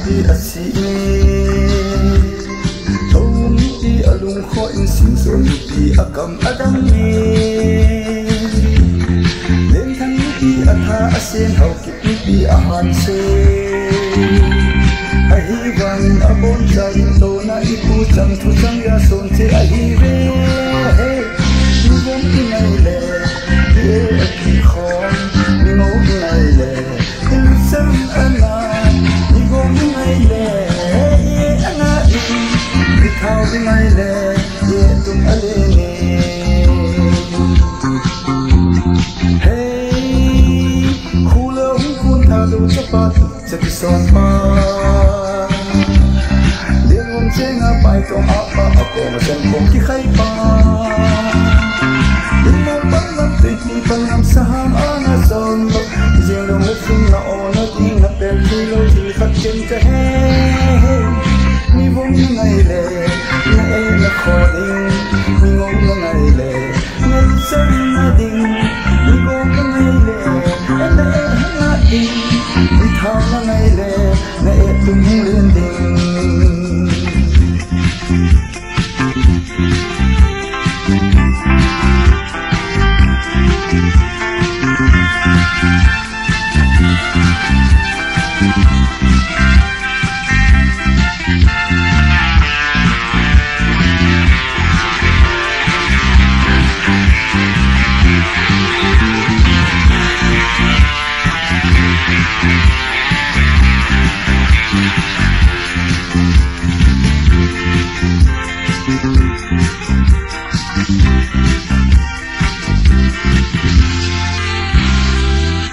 pi asi thâu pi alung kho in sin son pi akam adam me len thang pi atha asen hau kip pi ahan se ahi wan abon chan to na ipu chang thu chang ya son se ahi re ni gon inai le ye aki khon ni ngo inai le in sam ana ni gon inai le ye ana i thao inai le ye tum ale ne hey khula hung kun tha do chapat chaki son pa Liên chenga pai to apa ako masan kong ki khai pa Imo bang lam te ti bang lam saham ana son lo Jeng dong le sing na ona ting na pel ti lo ti khat chen cha he Mi vong na ngai le na e na kho ding Mi ngong na ngai le na san na ding Mi gong na ngai le na e na ding Mi thao na ngai le na e tum lien ding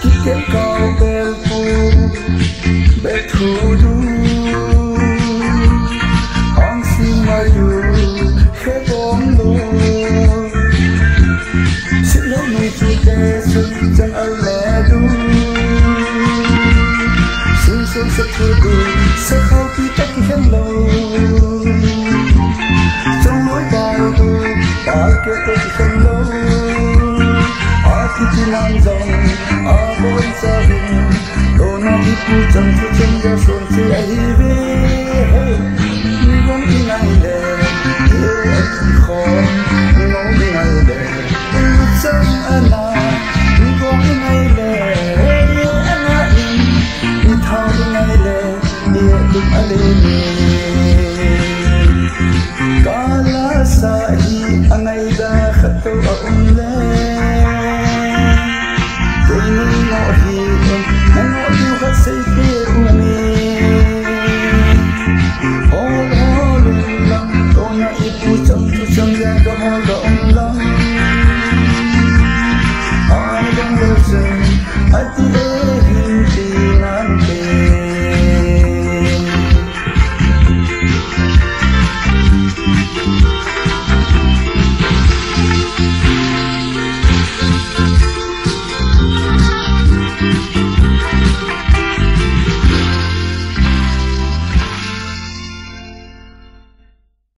Kikem kau belpu betudu Hong sing mayu hebong lo Silo mi tuke sun jang aladu Sing sun setudu sekau kita kihem lo Jang loi baru tak kita kihem lo Aki tinan zong abon sahin Dona ipu chang thu chang ya son se ahi ve Ni gong inai le ye aki khon Ni ngong inai le Ni chang ana Ni gong inai le ye ana in Ni thao inai le ye lum ale me Kala sahi angai da khato a le Say fear me All along Don't ipu chang tu chang ya ga long long I don't listen at the end